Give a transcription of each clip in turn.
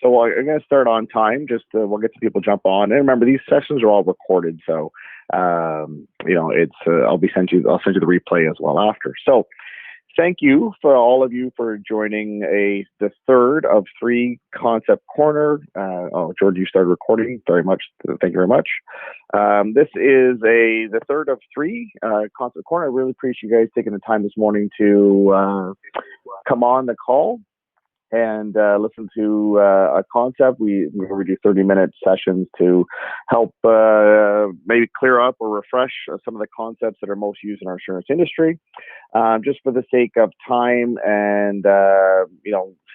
So I'm going to start on time. We'll get some people jump on. And remember, these sessions are all recorded, so it's I'll send you the replay as well after. So thank you for all of you for joining the third of 3 Concept Corner. George, you started recording. Very much. Thank you very much. This is the third of 3 Concept Corner. I really appreciate you guys taking the time this morning to come on the call and listen to a concept. We do 30-minute sessions to help maybe clear up or refresh some of the concepts that are most used in our insurance industry. Just for the sake of time and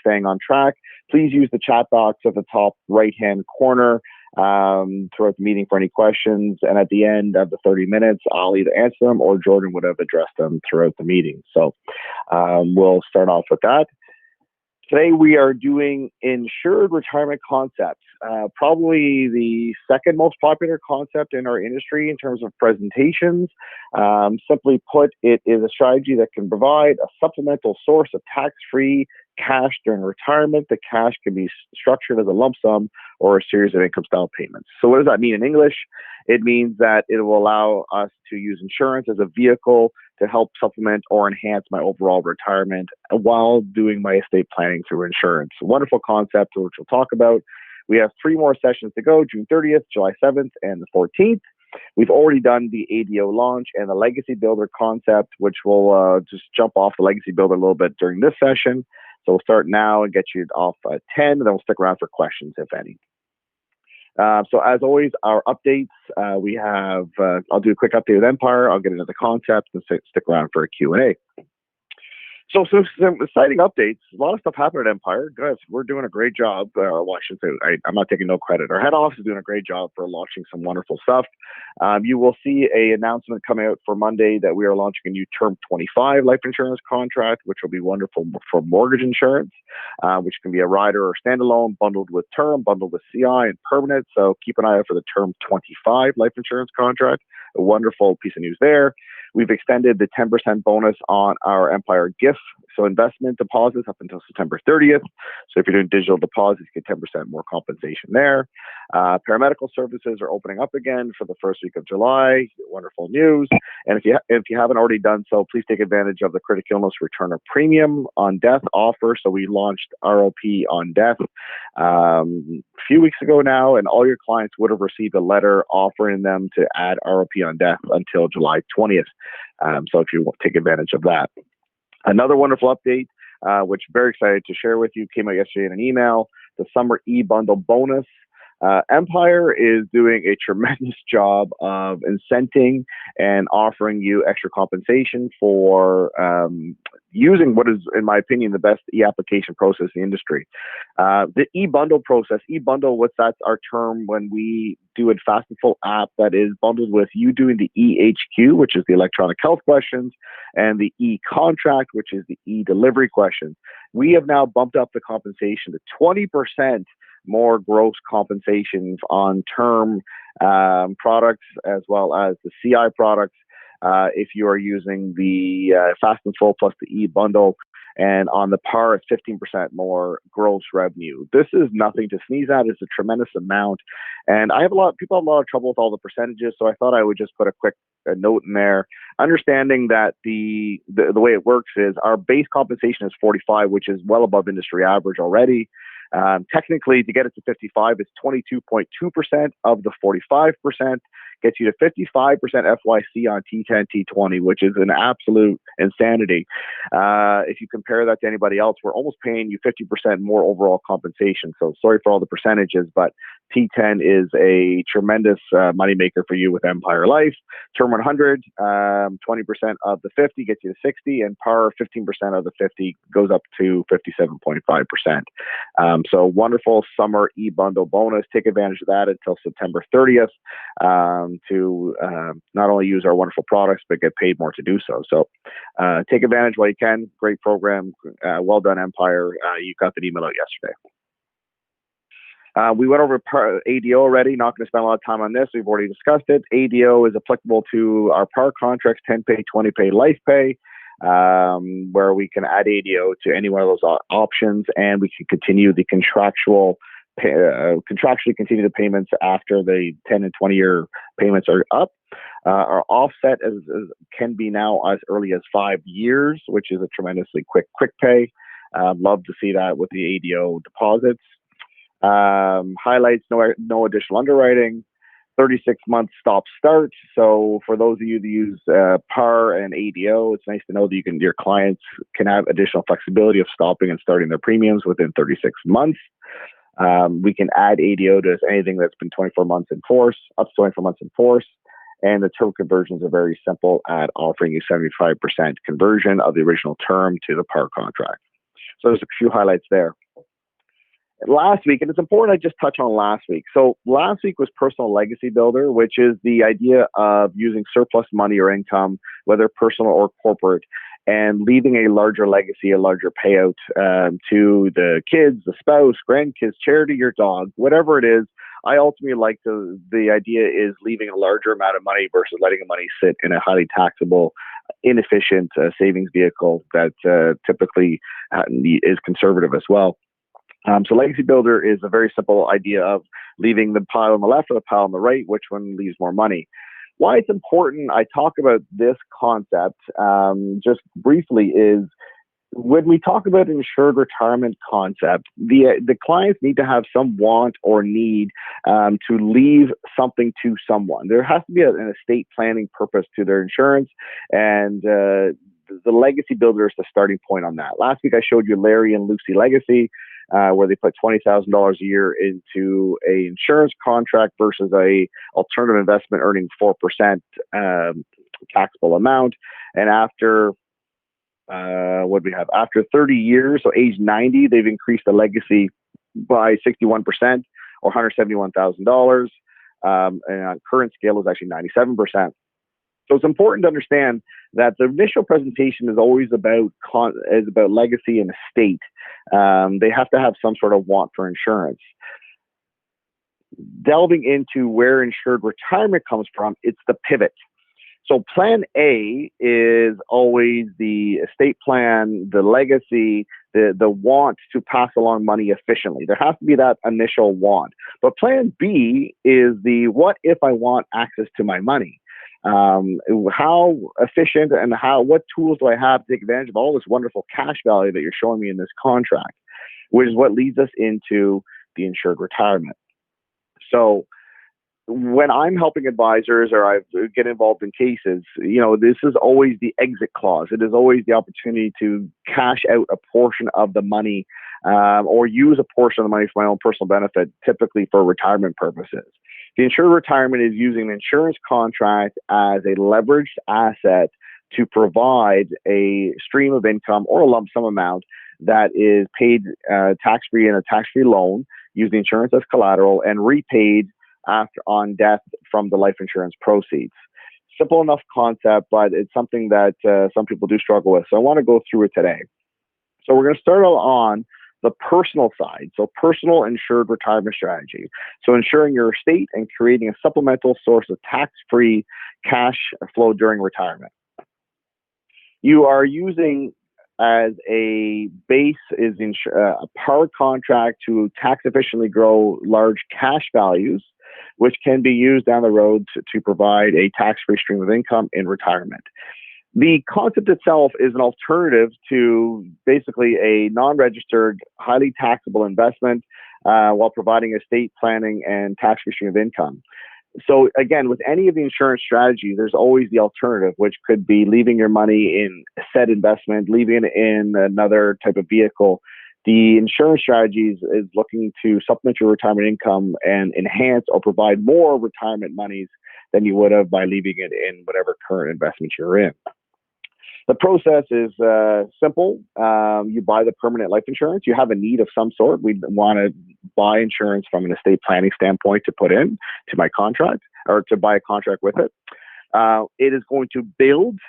staying on track, please use the chat box at the top right-hand corner throughout the meeting for any questions. And at the end of the 30 minutes, I'll either answer them or Jordan would have addressed them throughout the meeting. So we'll start off with that. Today we are doing insured retirement concepts, probably the second most popular concept in our industry in terms of presentations. Simply put, it is a strategy that can provide a supplemental source of tax-free cash during retirement. The cash can be structured as a lump sum or a series of income style payments. So what does that mean in English? It means that it will allow us to use insurance as a vehicle to help supplement or enhance my overall retirement while doing my estate planning through insurance. A wonderful concept, which we'll talk about. We have 3 more sessions to go, June 30th, July 7th, and the 14th. We've already done the ADO launch and the Legacy Builder concept, which will just jump off the Legacy Builder a little bit during this session. So we'll start now and get you off at 10, and then we'll stick around for questions, if any. So as always, our updates, we have, I'll do a quick update with Empire. I'll get into the concept and stick around for a Q&A. So some exciting updates. A lot of stuff happened at Empire. Guys, we're doing a great job. Well, I should say, I'm not taking no credit. Our head office is doing a great job for launching some wonderful stuff. You will see an announcement coming out for Monday that we are launching a new Term 25 life insurance contract, which will be wonderful for mortgage insurance, which can be a rider or standalone, bundled with term, bundled with CI and permanent. So keep an eye out for the Term 25 life insurance contract. A wonderful piece of news there. We've extended the 10% bonus on our Empire gift. So investment deposits up until September 30th. So if you're doing digital deposits, you get 10% more compensation there. Paramedical services are opening up again for the first week of July. Wonderful news. And if you haven't already done so, please take advantage of the critical illness return of premium on death offer. So we launched ROP on death a few weeks ago now, and all your clients would have received a letter offering them to add ROP on death until July 20th. So if you want to take advantage of that. Another wonderful update, which I'm very excited to share with you, came out yesterday in an email, the summer e-bundle bonus. Empire is doing a tremendous job of incenting and offering you extra compensation for using what is, in my opinion, the best e-application process in the industry. The e-bundle process, that's our term when we do a fast and full app that is bundled with you doing the EHQ, which is the electronic health questions, and the e-contract, which is the e-delivery questions. We have now bumped up the compensation to 20% more gross compensation on term products as well as the CI products if you are using the Fast and Full plus the e-bundle. And on the par, it's 15% more gross revenue. This is nothing to sneeze at. It's a tremendous amount. And people have a lot of trouble with all the percentages, so I thought I would just put a quick note in there, understanding that the way it works is our base compensation is 45, which is well above industry average already. Technically, to get it to 55, it's 22.2% of the 45%, gets you to 55% FYC on T10, T20, which is an absolute insanity. If you compare that to anybody else, we're almost paying you 50% more overall compensation. So sorry for all the percentages, but T10 is a tremendous moneymaker for you with Empire Life. Term 100, 20% of the 50 gets you to 60, and par 15% of the 50 goes up to 57.5%. So wonderful summer e-bundle bonus. Take advantage of that until September 30th to not only use our wonderful products, but get paid more to do so. So take advantage while you can. Great program. Well done, Empire. You got the email out yesterday. We went over ADO already. Not going to spend a lot of time on this. We've already discussed it. ADO is applicable to our PAR contracts, 10 pay, 20 pay, life pay. where we can add ADO to any one of those options, and we can continue the contractually continue the payments after the 10 and 20-year payments are up. Our offset can be now as early as 5 years, which is a tremendously quick pay. Love to see that with the ADO deposits. Highlights, no additional underwriting. 36-month stop-start. So for those of you that use PAR and ADO, it's nice to know that your clients can have additional flexibility of stopping and starting their premiums within 36 months. We can add ADO to anything that's been 24 months in force, up to 24 months in force. And the term conversions are very simple at offering you 75% conversion of the original term to the PAR contract. So there's a few highlights there. Last week, and it's important I just touch on last week. So last week was Personal Legacy Builder, which is the idea of using surplus money or income, whether personal or corporate, and leaving a larger legacy, a larger payout to the kids, the spouse, grandkids, charity, your dog, whatever it is. I ultimately like the idea is leaving a larger amount of money versus letting the money sit in a highly taxable, inefficient savings vehicle that typically is conservative as well. So Legacy Builder is a very simple idea of leaving the pile on the left or the pile on the right, which one leaves more money. Why it's important, I talk about this concept just briefly, is when we talk about insured retirement concept, the clients need to have some want or need to leave something to someone. There has to be an estate planning purpose to their insurance, and the Legacy Builder is the starting point on that. Last week I showed you Larry and Lucy Legacy, where they put $20,000 a year into a insurance contract versus a alternative investment earning 4% taxable amount. And after after 30 years, so age 90, they've increased the legacy by 61% or $171,000. And on current scale is actually 97%. So it's important to understand that the initial presentation is always about legacy and estate. They have to have some sort of want for insurance. Delving into where insured retirement comes from, it's the pivot. So plan A is always the estate plan, the legacy, the want to pass along money efficiently. There has to be that initial want. But plan B is the what if I want access to my money? How efficient and what tools do I have to take advantage of all this wonderful cash value that you're showing me in this contract, which is what leads us into the insured retirement. So when I'm helping advisors or I get involved in cases, this is always the exit clause. It is always the opportunity to cash out a portion of the money or use a portion of the money for my own personal benefit, typically for retirement purposes. The insured retirement is using an insurance contract as a leveraged asset to provide a stream of income or a lump sum amount that is paid tax-free in a tax-free loan, using insurance as collateral, and repaid on death from the life insurance proceeds. Simple enough concept, but it's something that some people do struggle with. So I want to go through it today. So we're going to start on the personal side. So personal insured retirement strategy. So ensuring your estate and creating a supplemental source of tax-free cash flow during retirement. You are using as a base is a PAR contract to tax efficiently grow large cash values, which can be used down the road to provide a tax-free stream of income in retirement. The concept itself is an alternative to basically a non-registered, highly taxable investment while providing estate planning and tax-free stream of income. So again, with any of the insurance strategies, there's always the alternative, which could be leaving your money in a set investment, leaving it in another type of vehicle. The insurance strategies is looking to supplement your retirement income and enhance or provide more retirement monies than you would have by leaving it in whatever current investment you're in. The process is simple. You buy the permanent life insurance. You have a need of some sort. We want to buy insurance from an estate planning standpoint to put in to my contract or to buy a contract with it. It is going to build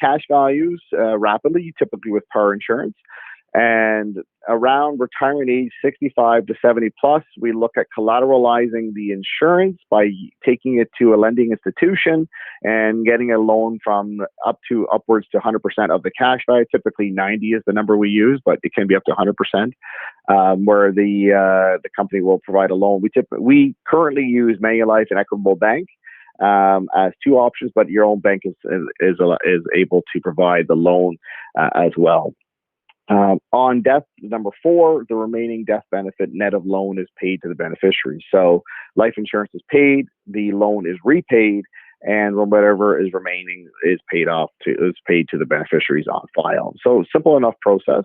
cash values rapidly, typically with PAR insurance. And around retirement age 65 to 70 plus, we look at collateralizing the insurance by taking it to a lending institution and getting a loan from upwards to 100% of the cash value. Typically 90 is the number we use, but it can be up to 100%, where the company will provide a loan. We currently use Manulife and Equitable Bank as two options, but your own bank is able to provide the loan as well. On death, number 4, the remaining death benefit net of loan is paid to the beneficiary. So life insurance is paid, the loan is repaid, and whatever is remaining is paid to the beneficiaries on file. So simple enough process.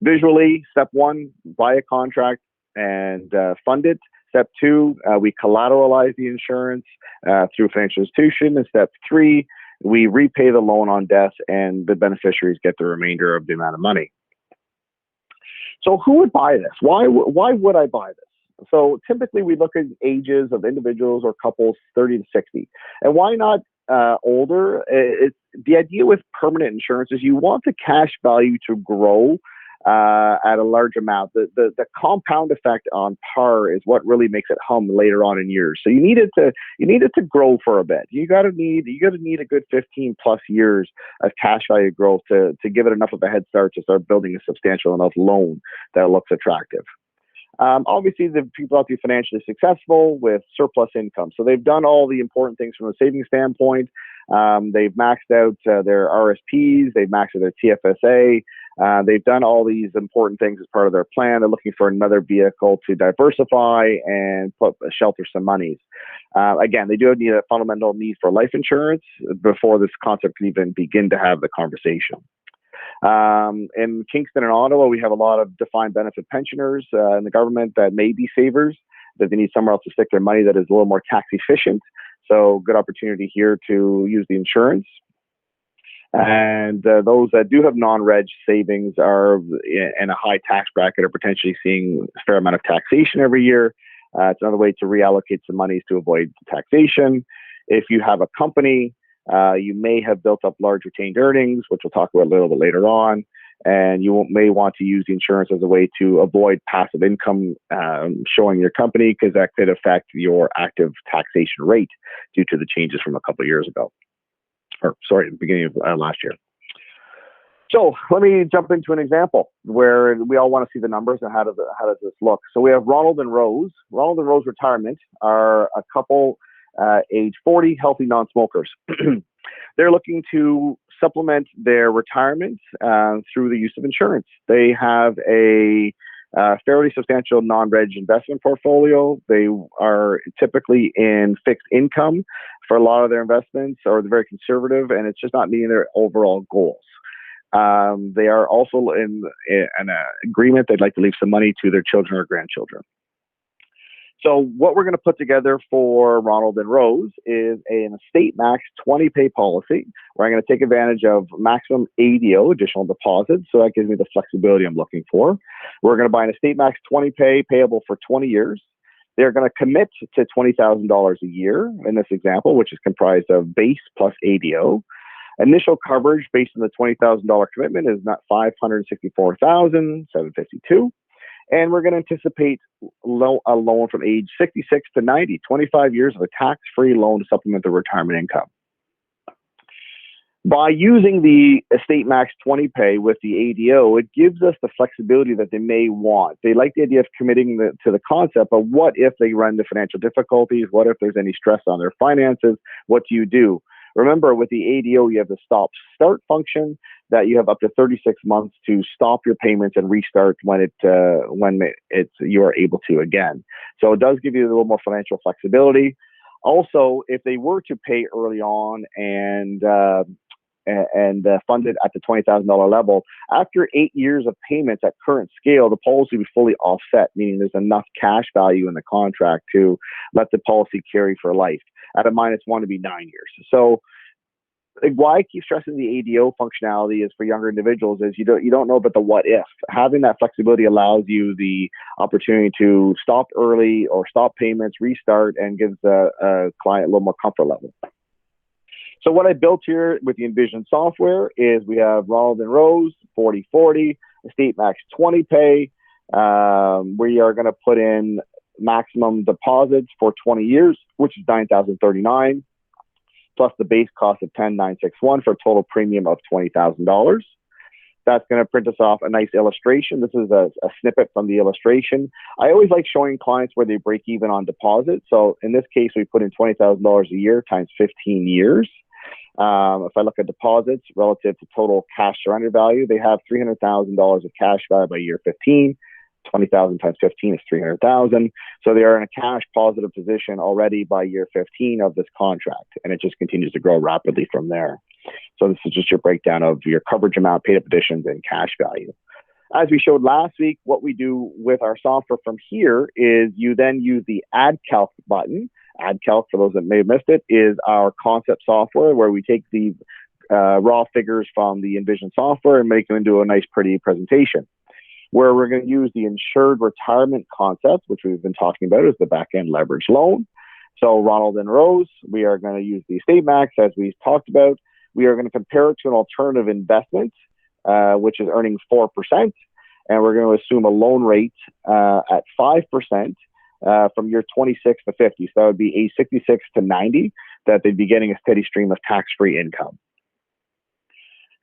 Visually, step 1, buy a contract and fund it. Step 2, we collateralize the insurance through a financial institution. And step 3, we repay the loan on death, and the beneficiaries get the remainder of the amount of money. So who would buy this? Why would I buy this? So typically we look at ages of individuals or couples 30 to 60. And why not older? The idea with permanent insurance is you want the cash value to grow at a large amount. The compound effect on par is what really makes it hum later on in years. So you need it to grow for a bit. You gotta need a good 15 plus years of cash value growth to give it enough of a head start to start building a substantial enough loan that looks attractive. Obviously, the people have to be financially successful with surplus income. So they've done all the important things from a savings standpoint. They've maxed out their RSPs. They've maxed out their TFSA. They've done all these important things as part of their plan. They're looking for another vehicle to diversify and shelter some monies. Again, they do need a fundamental need for life insurance before this concept can even begin to have the conversation. In Kingston and Ottawa, we have a lot of defined benefit pensioners in the government that may be savers, that they need somewhere else to stick their money that is a little more tax efficient. So good opportunity here to use the insurance. And those that do have non-reg savings are in a high tax bracket are potentially seeing a fair amount of taxation every year. It's another way to reallocate some monies to avoid taxation. If you have a company, you may have built up large retained earnings, which we'll talk about a little bit later on, and you may want to use the insurance as a way to avoid passive income showing your company, because that could affect your active taxation rate due to the changes from a couple of years ago. The beginning of last year. So let me jump into an example where we all want to see the numbers and how does this look. So we have Ronald and Rose. Ronald and Rose Retirement are a couple age 40, healthy non-smokers. They're looking to supplement their retirement through the use of insurance. They have a fairly substantial non-reg investment portfolio. They are typically in fixed income for a lot of their investments, or they're very conservative, and it's just not meeting their overall goals. They are also in an agreement they'd like to leave some money to their children or grandchildren. So what we're going to put together for Ronald and Rose is an estate max 20 pay policy, where I'm going to take advantage of maximum ADO, additional deposits. So that gives me the flexibility I'm looking for. We're going to buy an estate max 20 pay payable for 20 years. They're going to commit to $20,000 a year in this example, which is comprised of base plus ADO. Initial coverage based on the $20,000 commitment is not $564,752. And we're going to anticipate a loan from age 66 to 90, 25 years of a tax-free loan to supplement their retirement income. By using the Estate Max 20 pay with the ADO, it gives us the flexibility that they may want. They like the idea of committing to the concept, but what if they run into financial difficulties? What if there's any stress on their finances? What do you do? Remember, with the ADO, you have the stop-start function that you have up to 36 months to stop your payments and restart when you are able to again. So it does give you a little more financial flexibility. Also, if they were to pay early on and fund it at the $20,000 level, after 8 years of payments at current scale, the policy will be fully offset, meaning there's enough cash value in the contract to let the policy carry for life. At a -1 to be 9 years. So why I keep stressing the ADO functionality is for younger individuals is you don't know about the what if. Having that flexibility allows you the opportunity to stop early or stop payments, restart, and gives the client a little more comfort level. So what I built here with the Envision software is we have Ronald and Rose, 40/40, Estate Max 20 pay. We are going to put in maximum deposits for 20 years, which is $9,039, plus the base cost of $10,961 for a total premium of $20,000. That's going to print us off a nice illustration. This is a snippet from the illustration. I always like showing clients where they break even on deposit. So in this case, we put in $20,000 a year times 15 years. If I look at deposits relative to total cash surrender value, they have $300,000 of cash value by year 15. 20,000 times 15 is 300,000. So they are in a cash positive position already by year 15 of this contract, and it just continues to grow rapidly from there. So this is just your breakdown of your coverage amount, paid up additions, and cash value. As we showed last week, what we do with our software from here is you then use the Add Calc button. Add Calc, for those that may have missed it, is our concept software where we take the raw figures from the Envision software and make them into a nice, pretty presentation. Where we're going to use the insured retirement concept, which we've been talking about, is the back-end leverage loan. So Ronald and Rose, we are going to use the Estate Max, as we've talked about. We are going to compare it to an alternative investment, which is earning 4%. And we're going to assume a loan rate at 5% from year 26 to 50. So that would be age 66 to 90, that they'd be getting a steady stream of tax-free income.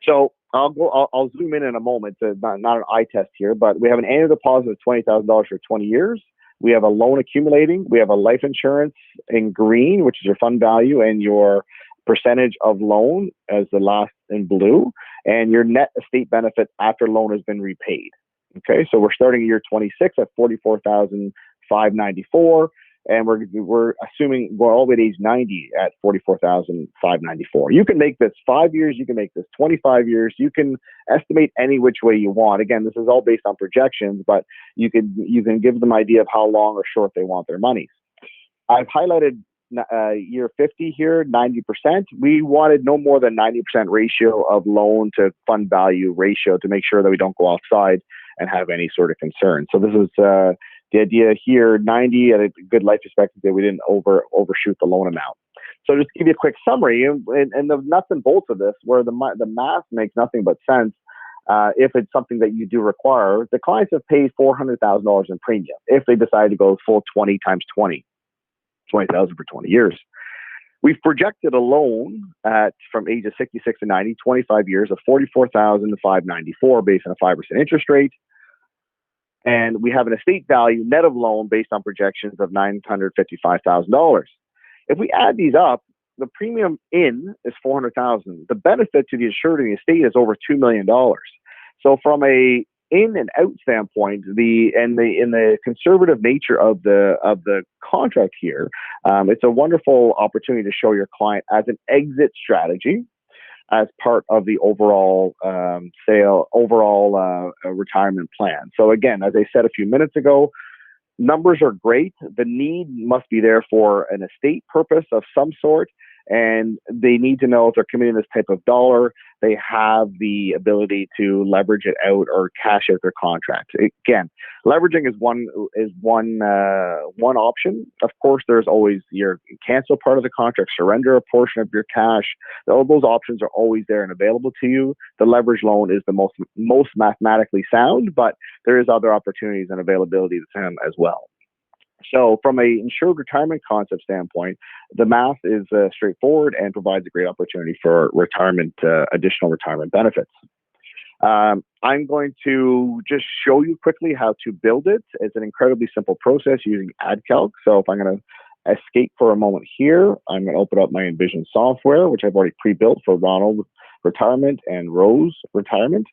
So I'll zoom in a moment. Not an eye test here, but we have an annual deposit of $20,000 for 20 years. We have a loan accumulating. We have a life insurance in green, which is your fund value, and your percentage of loan as the last in blue, and your net estate benefit after loan has been repaid. Okay, so we're starting year 26 at $44,594. And we're assuming we're all the way to age 90 at $44,594. You can make this 5 years, you can make this 25 years, you can estimate any which way you want. Again, this is all based on projections, but you can give them an idea of how long or short they want their money. I've highlighted year 50 here, 90%. We wanted no more than 90% ratio of loan to fund value ratio to make sure that we don't go offside and have any sort of concern. So this is the idea here, 90 at a good life expectancy, we didn't overshoot the loan amount. So just to give you a quick summary, and the nuts and bolts of this, where the math makes nothing but sense, if it's something that you do require, the clients have paid $400,000 in premium if they decide to go full 20 times 20, 20,000 for 20 years. We've projected a loan from ages 66 to 90, 25 years of $44,594 based on a 5% interest rate. And we have an estate value net of loan based on projections of $955,000. If we add these up, the premium in is $400,000. The benefit to the insured in the estate is over $2 million. So from a in and out standpoint, in the conservative nature of the contract here, it's a wonderful opportunity to show your client as an exit strategy, as part of the overall retirement plan. So again, as I said a few minutes ago, numbers are great. The need must be there for an estate purpose of some sort, and they need to know if they're committing this type of dollar, they have the ability to leverage it out or cash out their contract. Again, leveraging is one option. Of course, there's always your cancel part of the contract, surrender a portion of your cash. All those options are always there and available to you. The leverage loan is the most mathematically sound, but there is other opportunities and availability to them as well. So from a insured retirement concept standpoint, the math is straightforward and provides a great opportunity for additional retirement benefits. I'm going to just show you quickly how to build it. It's an incredibly simple process using AddCalc. So if I'm going to escape for a moment here, I'm going to open up my Envision software, which I've already pre-built for Ronald Retirement and Rose Retirement.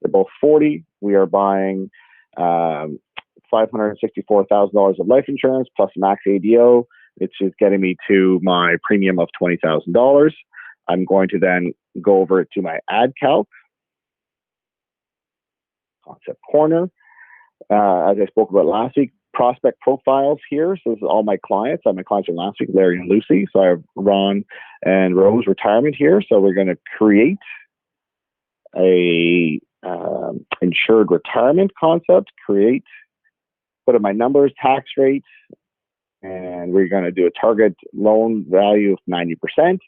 They're both 40. We are buying $564,000 of life insurance plus max ADO. It's just getting me to my premium of $20,000. I'm going to then go over to my AddCalc concept corner. As I spoke about last week, prospect profiles here. So this is all my clients. I have my clients from last week, Larry and Lucy. So I have Ron and Rose Retirement here. So we're going to create a insured retirement concept, put in my numbers, tax rates, and we're going to do a target loan value of 90%.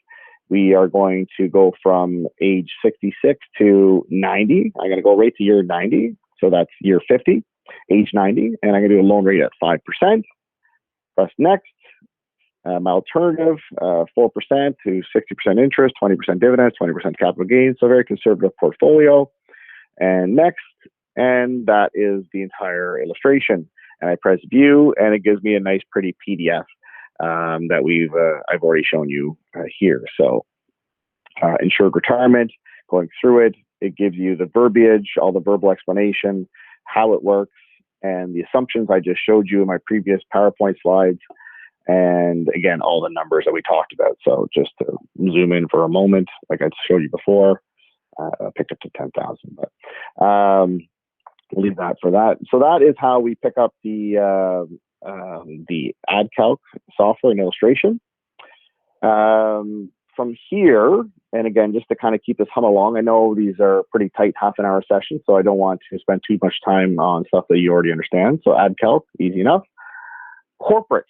We are going to go from age 66 to 90. I'm going to go right to year 90. So that's year 50, age 90. And I'm going to do a loan rate at 5%. Press next. My alternative, 4% to 60% interest, 20% dividends, 20% capital gains. So very conservative portfolio. And next. And that is the entire illustration. And I press view, and it gives me a nice, pretty PDF that I've already shown you here. So, Insured Retirement, going through it, it gives you the verbiage, all the verbal explanation, how it works, and the assumptions I just showed you in my previous PowerPoint slides. And again, all the numbers that we talked about. So just to zoom in for a moment, like I showed you before, I picked up to 10,000, but we'll leave that for that. So that is how we pick up the AdCalc software and illustration. From here, and again, just to kind of keep this hum along, I know these are pretty tight half-an-hour sessions, so I don't want to spend too much time on stuff that you already understand. So AdCalc, easy enough. Corporate.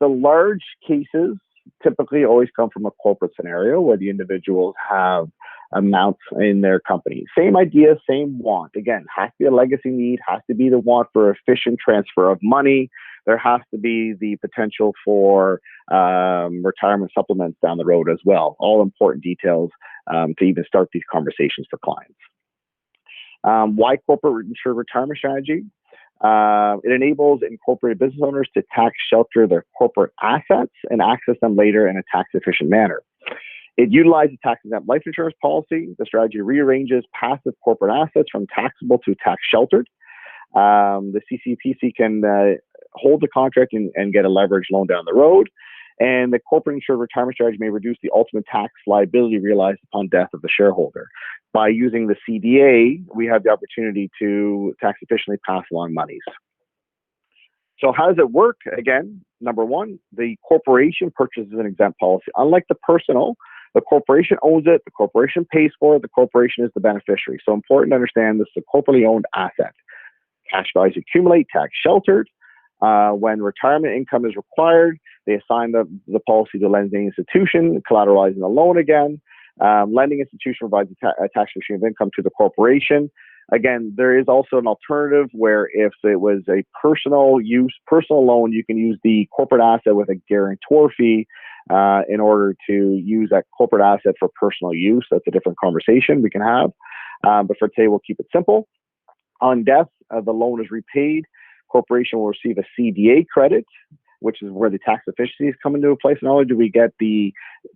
The large cases typically always come from a corporate scenario where the individuals have amounts in their company. Same idea, same want. Again, has to be a legacy need, has to be the want for efficient transfer of money. There has to be the potential for retirement supplements down the road as well. All important details to even start these conversations for clients. Why corporate insured retirement strategy? It enables incorporated business owners to tax shelter their corporate assets and access them later in a tax-efficient manner. It utilizes tax-exempt life insurance policy. The strategy rearranges passive corporate assets from taxable to tax-sheltered. The CCPC can hold the contract and get a leveraged loan down the road. And the corporate insured retirement strategy may reduce the ultimate tax liability realized upon death of the shareholder. By using the CDA, we have the opportunity to tax efficiently pass along monies. So how does it work? Again, number one, the corporation purchases an exempt policy. Unlike the personal, the corporation owns it, the corporation pays for it, the corporation is the beneficiary. So important to understand this is a corporately owned asset. Cash values accumulate, tax sheltered. When retirement income is required, they assign the policy to lending institution, collateralizing the loan again. Lending institution provides a tax regime of income to the corporation. Again, there is also an alternative where if it was a personal loan, you can use the corporate asset with a guarantor fee in order to use that corporate asset for personal use. That's a different conversation we can have. But for today, we'll keep it simple. On death, the loan is repaid. Corporation will receive a CDA credit, which is where the tax efficiencies come into place. Not only do we get the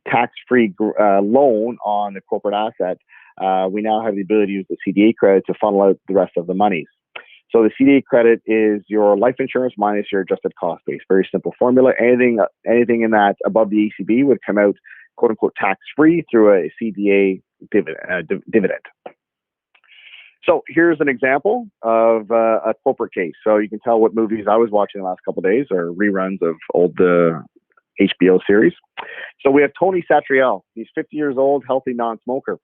tax-free loan on the corporate asset, we now have the ability to use the CDA credit to funnel out the rest of the monies. So the CDA credit is your life insurance minus your adjusted cost base. Very simple formula. Anything in that above the ACB would come out, quote unquote, tax-free through a CDA dividend. So here's an example of a corporate case. So you can tell what movies I was watching the last couple of days or reruns of old HBO series. So we have Tony Satriel. He's 50 years old, healthy non-smoker.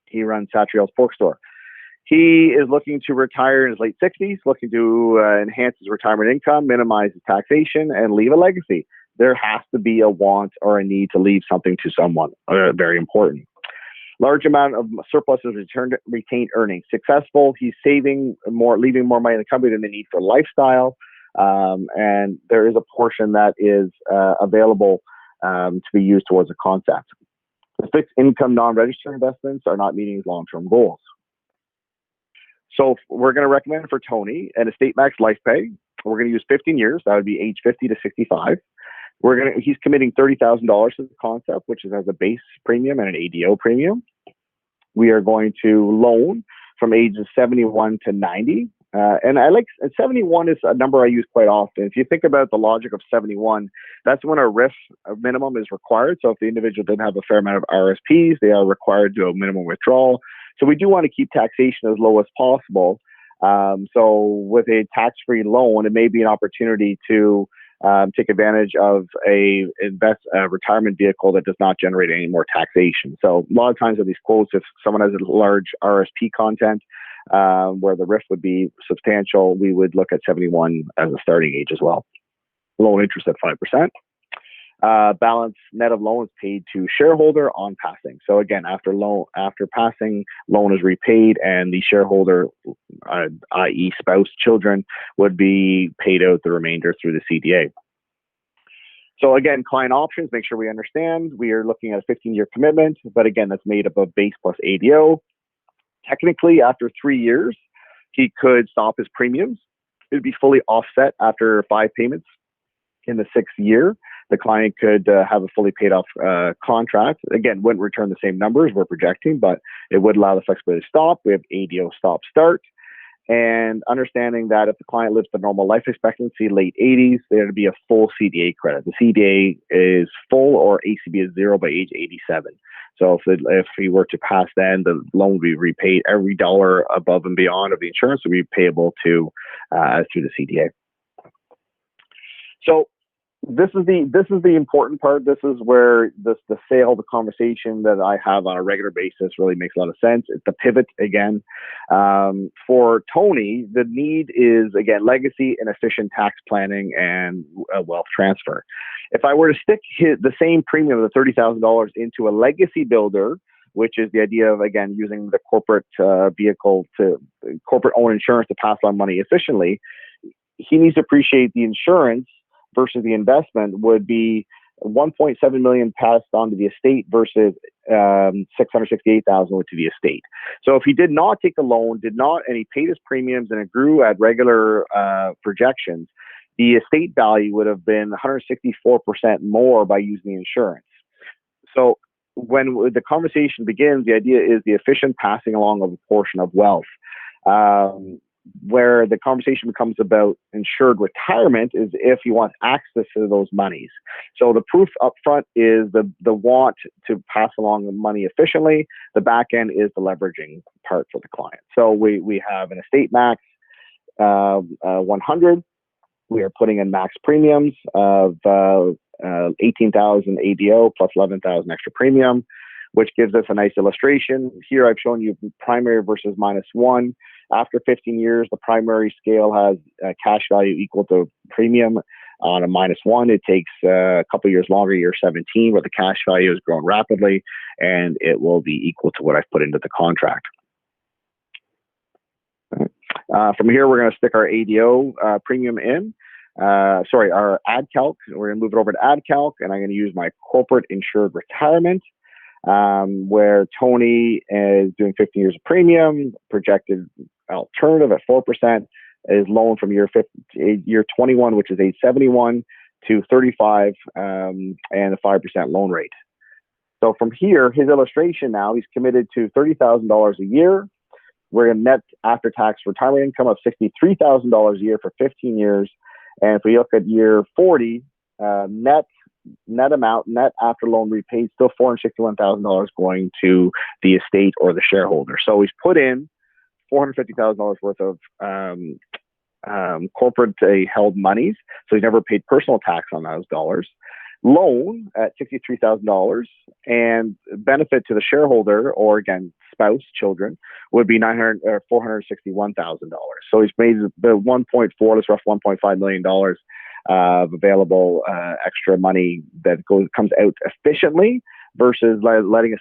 He runs Satriel's Pork Store. He is looking to retire in his late 60s, looking to enhance his retirement income, minimize his taxation, and leave a legacy. There has to be a want or a need to leave something to someone. Very important. Large amount of surpluses retained earnings. Successful. He's saving more, leaving more money in the company than they need for lifestyle. And there is a portion that is available to be used towards a concept. The fixed income non-registered investments are not meeting his long-term goals. So we're going to recommend for Tony an estate max life pay. We're going to use 15 years. That would be age 50 to 65. He's committing $30,000 to the concept, which is as a base premium and an ADO premium. We are going to loan from ages 71 to 90. And 71 is a number I use quite often. If you think about the logic of 71, that's when a RIF minimum is required. So if the individual didn't have a fair amount of RSPs, they are required to do a minimum withdrawal. So we do want to keep taxation as low as possible. So with a tax-free loan, it may be an opportunity to take advantage of a retirement vehicle that does not generate any more taxation. So a lot of times with these quotes, if someone has a large RSP content where the RIF would be substantial, we would look at 71 as a starting age as well. Loan interest at 5%. balance net of loans paid to shareholder on passing. So again, after passing, loan is repaid, and the shareholder, i.e., spouse, children, would be paid out the remainder through the CDA. So again, client options, make sure we understand. We are looking at a 15-year commitment, but again, that's made up of base plus ADO. Technically, after 3 years, he could stop his premiums. It would be fully offset after 5 payments. In the 6th year, the client could have a fully paid off contract. Again, wouldn't return the same numbers we're projecting, but it would allow the flexibility to stop. We have ADO stop start. And understanding that if the client lives to normal life expectancy, late 80s, there'd be a full CDA credit. The CDA is full, or ACB is 0 by age 87. So if he were to pass then, the loan would be repaid. Every dollar above and beyond of the insurance would be payable to through the CDA. So this is the important part. This is where the sale, the conversation that I have on a regular basis really makes a lot of sense. It's the pivot again. For Tony, the need is, again, legacy and efficient tax planning and wealth transfer. If I were to stick the same premium of the $30,000 into a legacy builder, which is the idea of, again, using the corporate vehicle to corporate owned insurance to pass on money efficiently, he needs to appreciate the insurance versus the investment would be 1.7 million passed on to the estate versus 668,000 went to the estate. So if he did not take the loan, and he paid his premiums and it grew at regular projections, the estate value would have been 164% more by using the insurance. So when the conversation begins, the idea is the efficient passing along of a portion of wealth. Where the conversation becomes about insured retirement is if he wants access to those monies. So the proof up front is the want to pass along the money efficiently. The back end is the leveraging part for the client. So we have an estate max 100. We are putting in max premiums of 18,000 ADO plus 11,000 extra premium, which gives us a nice illustration. Here I've shown you primary versus -1. After 15 years, the primary scale has a cash value equal to premium. On a -1, it takes a couple years longer, year 17, where the cash value has grown rapidly, and it will be equal to what I've put into the contract. From here, we're going to stick our ADO premium in. Our ad calc. We're going to move it over to ad calc, and I'm going to use my corporate insured retirement. Where Tony is doing 15 years of premium, projected alternative at 4%, is loan from year 21, which is age 71, to 35, and a 5% loan rate. So from here, his illustration now, he's committed to $30,000 a year. We're going to net after-tax retirement income of $63,000 a year for 15 years. And if we look at year 40, net amount, net after loan repaid, still $461,000 going to the estate or the shareholder. So he's put in $450,000 worth of corporate held monies. So he's never paid personal tax on those dollars. Loan at $63,000, and benefit to the shareholder, or again, spouse, children, would be $461,000. So he's made the 1.4, let's rough $1.5 million of available extra money that comes out efficiently versus letting us.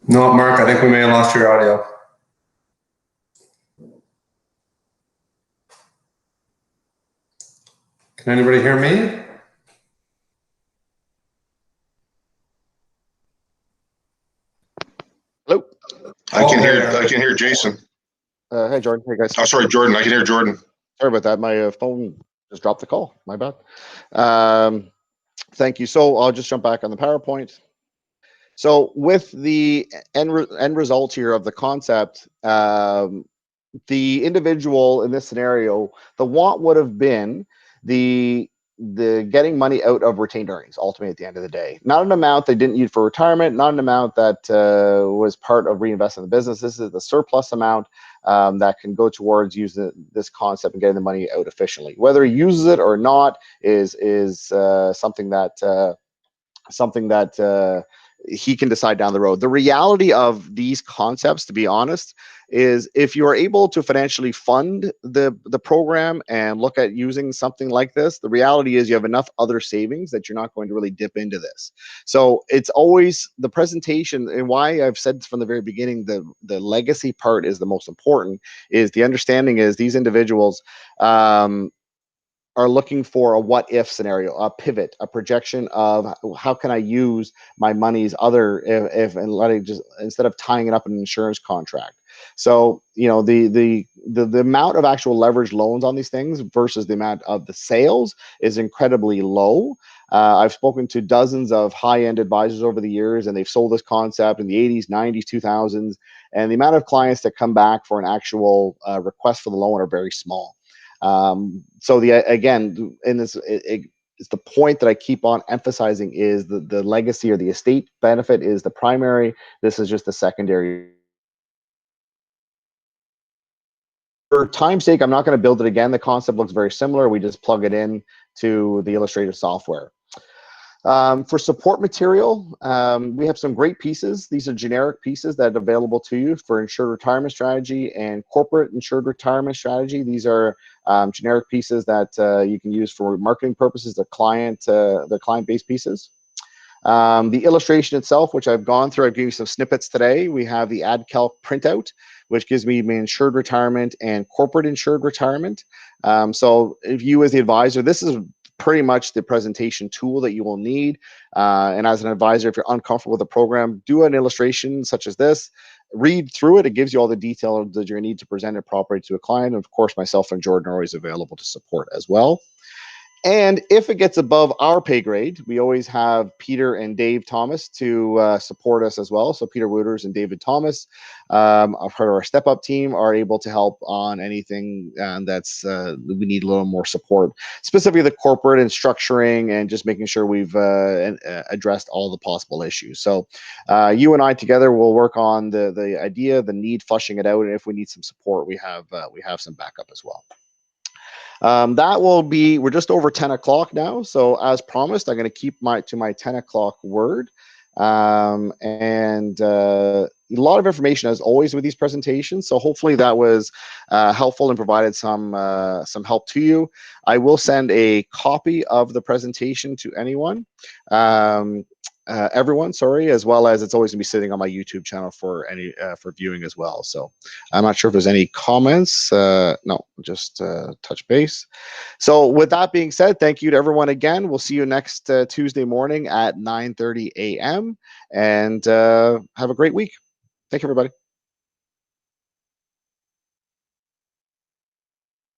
No, Mark, I think we may have lost your audio. Can anybody hear me? Hello. I can hear Jason. Hey, Jordan. Hey, guys. Oh, sorry, Jordan. I can hear Jordan. Sorry about that. My phone just dropped the call. My bad. Thank you. So I'll just jump back on the PowerPoint. So with the end result here of the concept, the individual in this scenario, the want would have been the the getting money out of retained earnings ultimately at the end of the day. Not an amount they didn't use for retirement, not an amount that was part of reinvesting in the business. This is the surplus amount that can go towards using this concept and getting the money out efficiently. Whether he uses it or not is something that he can decide down the road. The reality of these concepts, to be honest, is if you are able to financially fund the program and look at using something like this, the reality is you have enough other savings that you're not going to really dip into this. So it's always the presentation, and why I've said from the very beginning the legacy part is the most important, is the understanding is these individuals are looking for a what if scenario, a pivot, a projection of how can I use my money's other if and letting just instead of tying it up in an insurance contract. So the amount of actual leverage loans on these things versus the amount of the sales is incredibly low. I've spoken to dozens of high-end advisors over the years, and they've sold this concept in the 80s, 90s, 2000s, and the amount of clients that come back for an actual request for the loan are very small. So again, in this, it's the point that I keep on emphasizing is the legacy or the estate benefit is the primary. This is just the secondary. For time's sake, I'm not going to build it again. The concept looks very similar. We just plug it in to the illustrative software. For support material, we have some great pieces. These are generic pieces that are available to you for insured retirement strategy and corporate insured retirement strategy. These are generic pieces that you can use for marketing purposes, the client-based pieces. The illustration itself, which I've gone through, I've given you some snippets today. We have the AdCalc printout, which gives me insured retirement and corporate insured retirement. So if you as the advisor, this is pretty much the presentation tool that you will need. And as an advisor, if you're uncomfortable with the program, do an illustration such as this, read through it. It gives you all the detail that you need to present it properly to a client. And of course, myself and Jordan are always available to support as well. And if it gets above our pay grade, we always have Peter and Dave Thomas to support us as well. So Peter Wooters and David Thomas, part of our Step Up team, are able to help on anything that's we need a little more support, specifically the corporate and structuring and just making sure we've addressed all the possible issues. So you and I together will work on the idea, the need, flushing it out, and if we need some support, we have some backup as well. That will be, we're just over 10 o'clock now. So as promised, I'm going to keep to my 10 o'clock word. And a lot of information as always with these presentations. So hopefully that was helpful and provided some help to you. I will send a copy of the presentation to everyone, sorry, as well as it's always gonna be sitting on my YouTube channel for for viewing as well. So I'm not sure if there's any comments. No, just touch base. So with that being said, thank you to everyone again. We'll see you next Tuesday morning at 9:30 a.m. and have a great week. Thank you, everybody.